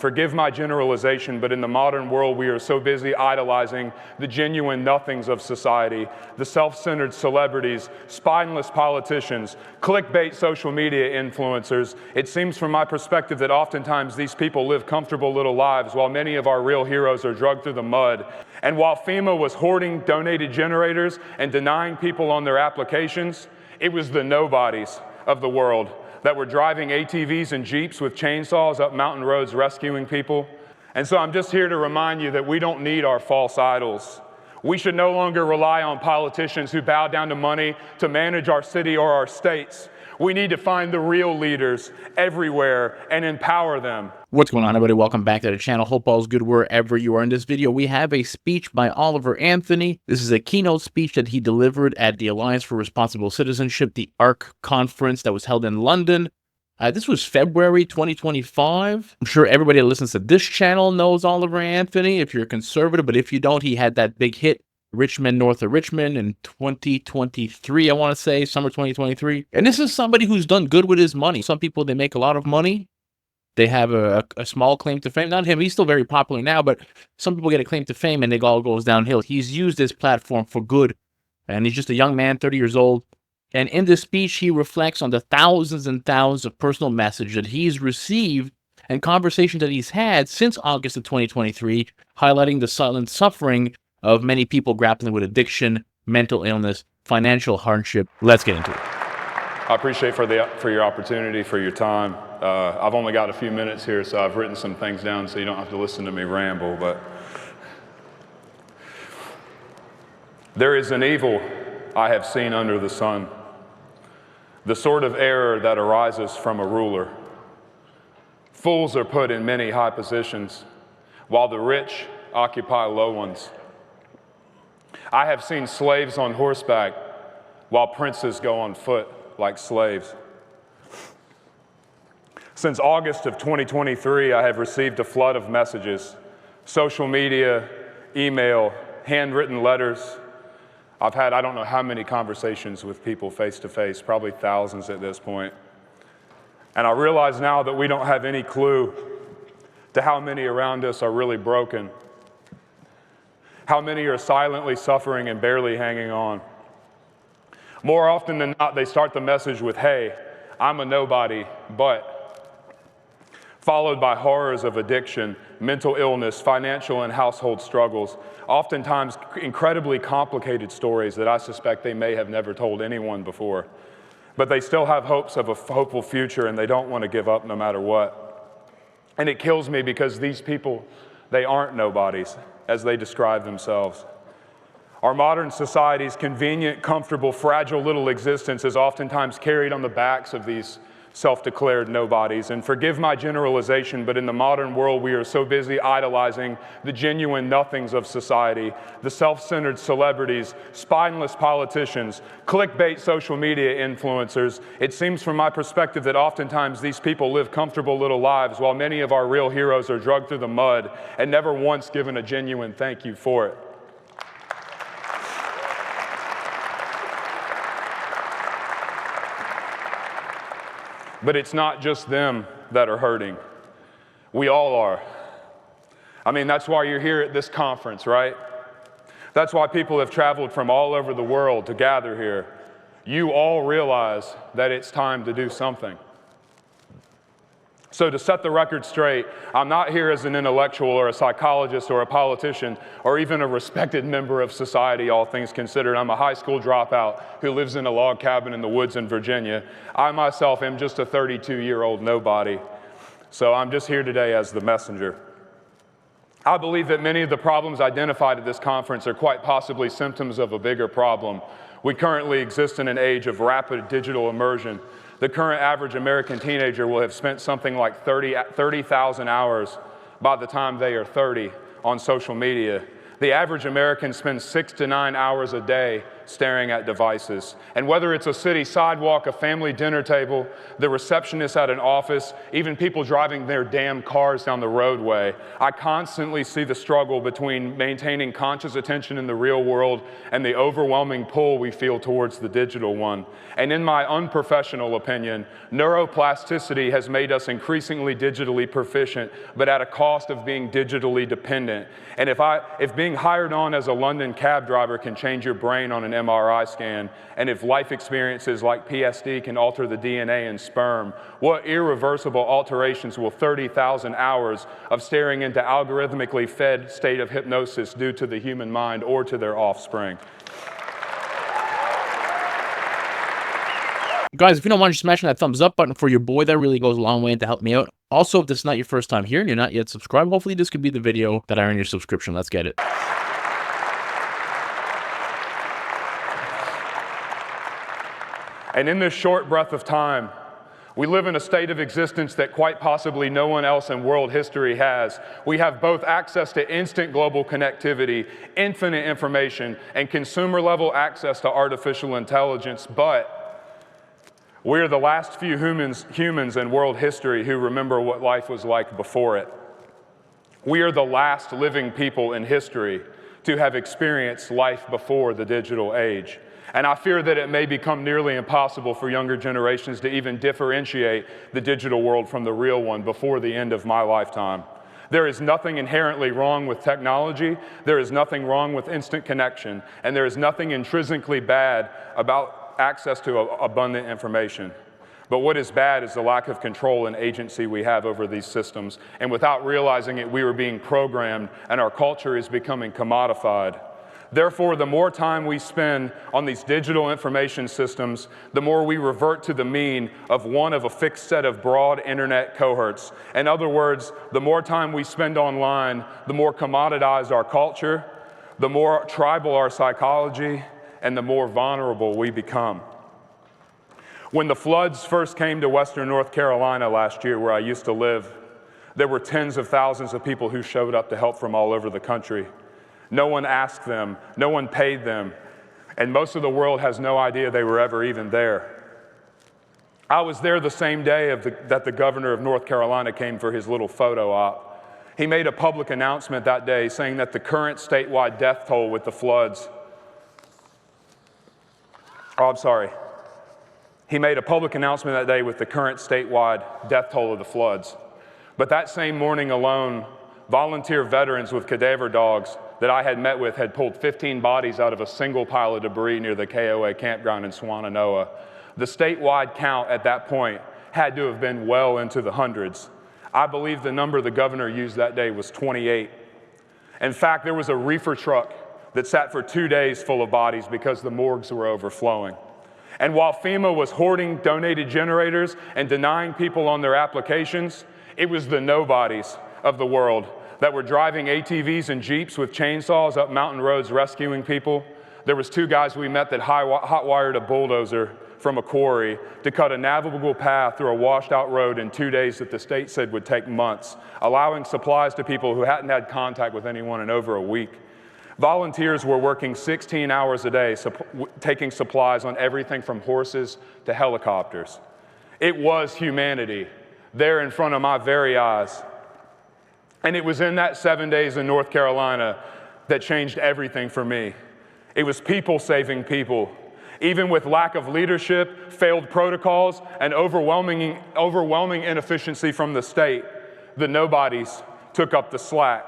Forgive my generalization, but in the modern world, we are so busy idolizing the genuine nothings of society, the self-centered celebrities, spineless politicians, clickbait social media influencers. It seems from my perspective that oftentimes these people live comfortable little lives while many of our real heroes are dragged through the mud. And while FEMA was hoarding donated generators and denying people on their applications, it was the nobodies of the world that were driving ATVs and Jeeps with chainsaws up mountain roads rescuing people. And so I'm just here to remind you that we don't need our false idols. We should no longer rely on politicians who bow down to money to manage our city or our states. We need to find the real leaders everywhere and empower them. What's going on, everybody? Welcome back to the channel. Hope all's good wherever you are. In this video, we have a speech by Oliver Anthony. This is a keynote speech that he delivered at the Alliance for Responsible Citizenship, the ARC conference that was held in London. This was February 2025. I'm sure everybody that listens to this channel knows Oliver Anthony if you're a conservative, but if you don't, he had that big hit, Richmond, north of Richmond in 2023, I want to say, summer 2023. And this is somebody who's done good with his money. Some people, they make a lot of money. They have a small claim to fame. Not him, he's still very popular now, but some people get a claim to fame and it all goes downhill. He's used this platform for good. And he's just a young man, 30 years old. And in this speech, he reflects on the thousands and thousands of personal messages that he's received and conversations that he's had since August of 2023, highlighting the silent suffering of many people grappling with addiction, mental illness, financial hardship. Let's get into it. I appreciate for your opportunity, for your time. I've only got a few minutes here, so I've written some things down so you don't have to listen to me ramble. But there is an evil I have seen under the sun, the sort of error that arises from a ruler. Fools are put in many high positions, while the rich occupy low ones. I have seen slaves on horseback, while princes go on foot like slaves. Since August of 2023, I have received a flood of messages, social media, email, handwritten letters. I've had I don't know how many conversations with people face to face, probably thousands at this point. And I realize now that we don't have any clue to how many around us are really broken, how many are silently suffering and barely hanging on. More often than not, they start the message with, "Hey, I'm a nobody, but," followed by horrors of addiction, mental illness, financial and household struggles, oftentimes incredibly complicated stories that I suspect they may have never told anyone before. But they still have hopes of a hopeful future, and they don't want to give up no matter what. And it kills me because these people, they aren't nobodies, as they describe themselves. Our modern society's convenient, comfortable, fragile little existence is oftentimes carried on the backs of these self-declared nobodies. And forgive my generalization, but in the modern world, we are so busy idolizing the genuine nothings of society, the self-centered celebrities, spineless politicians, clickbait social media influencers. It seems from my perspective that oftentimes these people live comfortable little lives while many of our real heroes are dragged through the mud and never once given a genuine thank you for it. But it's not just them that are hurting. We all are. I mean, that's why you're here at this conference, right? That's why people have traveled from all over the world to gather here. You all realize that it's time to do something. So to set the record straight, I'm not here as an intellectual or a psychologist or a politician or even a respected member of society, all things considered. I'm a high school dropout who lives in a log cabin in the woods in Virginia. I myself am just a 32-year-old nobody. So I'm just here today as the messenger. I believe that many of the problems identified at this conference are quite possibly symptoms of a bigger problem. We currently exist in an age of rapid digital immersion. The current average American teenager will have spent something like 30,000 hours by the time they are 30 on social media. The average American spends 6 to 9 hours a day staring at devices. And whether it's a city sidewalk, a family dinner table, the receptionist at an office, even people driving their damn cars down the roadway, I constantly see the struggle between maintaining conscious attention in the real world and the overwhelming pull we feel towards the digital one. And in my unprofessional opinion, neuroplasticity has made us increasingly digitally proficient, but at a cost of being digitally dependent. And if being hired on as a London cab driver can change your brain on an MRI scan, and if life experiences like PSD can alter the DNA in sperm, what irreversible alterations will 30,000 hours of staring into algorithmically fed state of hypnosis do to the human mind or to their offspring? Guys, if you don't mind smashing that thumbs up button for your boy, that really goes a long way to help me out. Also, if this is not your first time here and you're not yet subscribed, hopefully this could be the video that earns your subscription. Let's get it. And in this short breath of time, we live in a state of existence that quite possibly no one else in world history has. We have both access to instant global connectivity, infinite information, and consumer-level access to artificial intelligence, but we're the last few humans in world history who remember what life was like before it. We are the last living people in history to have experienced life before the digital age. And I fear that it may become nearly impossible for younger generations to even differentiate the digital world from the real one before the end of my lifetime. There is nothing inherently wrong with technology, there is nothing wrong with instant connection, and there is nothing intrinsically bad about access to abundant information. But what is bad is the lack of control and agency we have over these systems. And without realizing it, we are being programmed, and our culture is becoming commodified. Therefore, the more time we spend on these digital information systems, the more we revert to the mean of one of a fixed set of broad internet cohorts. In other words, the more time we spend online, the more commoditized our culture, the more tribal our psychology, and the more vulnerable we become. When the floods first came to Western North Carolina last year, where I used to live, there were tens of thousands of people who showed up to help from all over the country. No one asked them, no one paid them, and most of the world has no idea they were ever even there. I was there the same day that the governor of North Carolina came for his little photo op. He made a public announcement that day saying that the current statewide death toll with the floods He made a public announcement that day with the current statewide death toll of the floods. But that same morning alone, volunteer veterans with cadaver dogs that I had met with had pulled 15 bodies out of a single pile of debris near the KOA campground in Swannanoa. The statewide count at that point had to have been well into the hundreds. I believe the number the governor used that day was 28. In fact, there was a reefer truck that sat for 2 days full of bodies because the morgues were overflowing. And while FEMA was hoarding donated generators and denying people on their applications, it was the nobodies of the world that were driving ATVs and Jeeps with chainsaws up mountain roads rescuing people. There was 2 guys we met that hot-wired a bulldozer from a quarry to cut a navigable path through a washed-out road in 2 days that the state said would take months, allowing supplies to people who hadn't had contact with anyone in over a week. Volunteers were working 16 hours a day, taking supplies on everything from horses to helicopters. It was humanity there in front of my very eyes. And it was in that 7 days in North Carolina that changed everything for me. It was people saving people. Even with lack of leadership, failed protocols, and overwhelming inefficiency from the state, the nobodies took up the slack.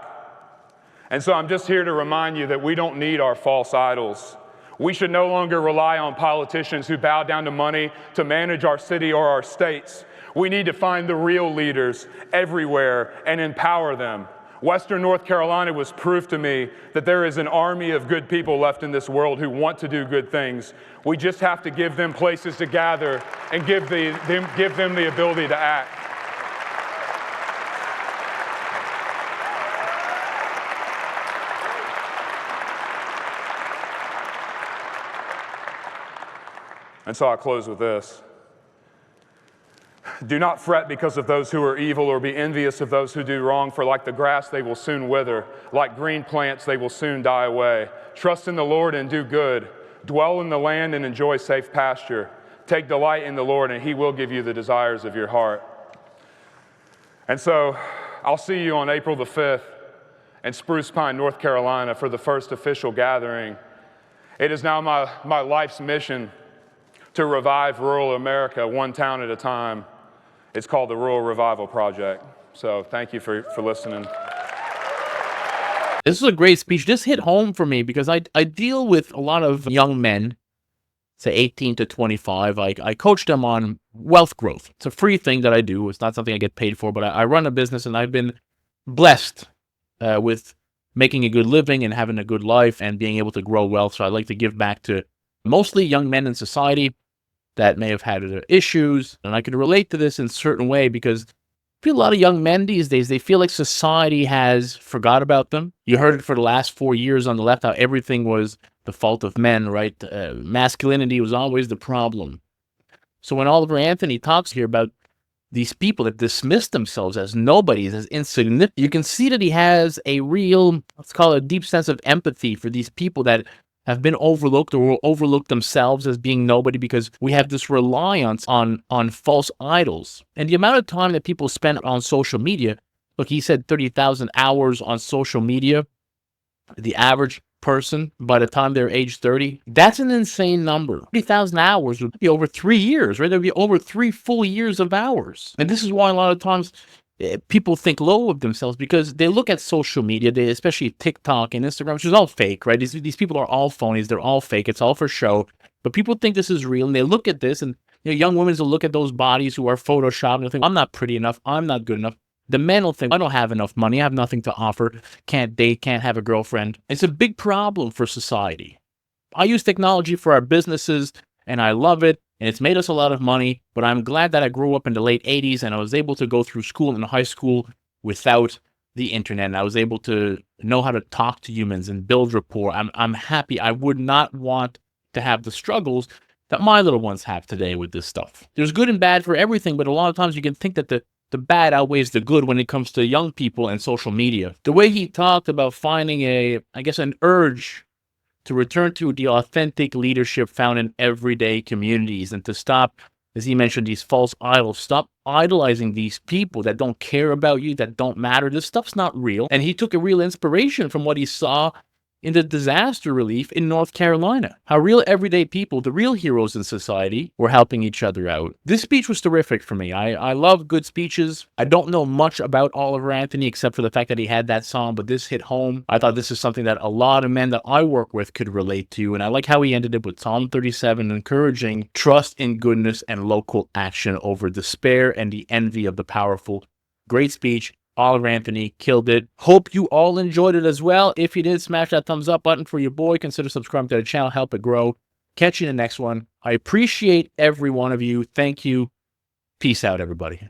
And so I'm just here to remind you that we don't need our false idols. We should no longer rely on politicians who bow down to money to manage our city or our states. We need to find the real leaders everywhere and empower them. Western North Carolina was proof to me that there is an army of good people left in this world who want to do good things. We just have to give them places to gather and give them the ability to act. And so I close with this. Do not fret because of those who are evil, or be envious of those who do wrong, for like the grass they will soon wither, like green plants they will soon die away. Trust in the Lord and do good. Dwell in the land and enjoy safe pasture. Take delight in the Lord, and he will give you the desires of your heart. And so I'll see you on April the 5th in Spruce Pine, North Carolina for the first official gathering. It is now my life's mission to revive rural America one town at a time. It's called the Rural Revival Project. So thank you for listening. This is a great speech. This hit home for me because I deal with a lot of young men, say 18 to 25. I coach them on wealth growth. It's a free thing that I do. It's not something I get paid for, but I run a business, and I've been blessed with making a good living and having a good life and being able to grow wealth. So I like to give back to mostly young men in society that may have had issues. And I can relate to this in a certain way because I feel a lot of young men these days, they feel like society has forgot about them. You heard it for the last 4 years on the left, how everything was the fault of men, right? Masculinity was always the problem. So when Oliver Anthony talks here about these people that dismiss themselves as nobodies, as insignificant, you can see that he has a real, let's call it a deep sense of empathy for these people that have been overlooked or will overlook themselves as being nobody because we have this reliance on false idols. And the amount of time that people spend on social media, look, he said 30,000 hours on social media, the average person by the time they're age 30, that's an insane number. 30,000 hours would be over 3 years, right? There'd be over 3 full years of hours. And this is why a lot of times people think low of themselves because they look at social media, especially TikTok and Instagram, which is all fake, right? These people are all phonies. They're all fake. It's all for show. But people think this is real, and they look at this, and young women will look at those bodies who are photoshopped and think, I'm not pretty enough. I'm not good enough. The men will think, I don't have enough money. I have nothing to offer. Can't date, can't have a girlfriend. It's a big problem for society. I use technology for our businesses, and I love it, and it's made us a lot of money, but I'm glad that I grew up in the late 80s, and I was able to go through school and high school without the internet, and I was able to know how to talk to humans and build rapport. I'm happy. I would not want to have the struggles that my little ones have today with this stuff. There's good and bad for everything, but a lot of times you can think that the bad outweighs the good when it comes to young people and social media. The way he talked about finding an urge to return to the authentic leadership found in everyday communities and to stop, as he mentioned, these false idols. Stop idolizing these people that don't care about you, that don't matter. This stuff's not real. And he took a real inspiration from what he saw in the disaster relief in North Carolina. How real everyday people, the real heroes in society, were helping each other out. This speech was terrific for me. I love good speeches. I don't know much about Oliver Anthony except for the fact that he had that song, but this hit home. I thought this is something that a lot of men that I work with could relate to, and I like how he ended it with Psalm 37, encouraging trust in goodness and local action over despair and the envy of the powerful. Great speech. Oliver Anthony killed it. Hope you all enjoyed it as well. If you did, smash that thumbs up button for your boy. Consider subscribing to the channel. Help it grow. Catch you in the next one. I appreciate every one of you. Thank you. Peace out, everybody.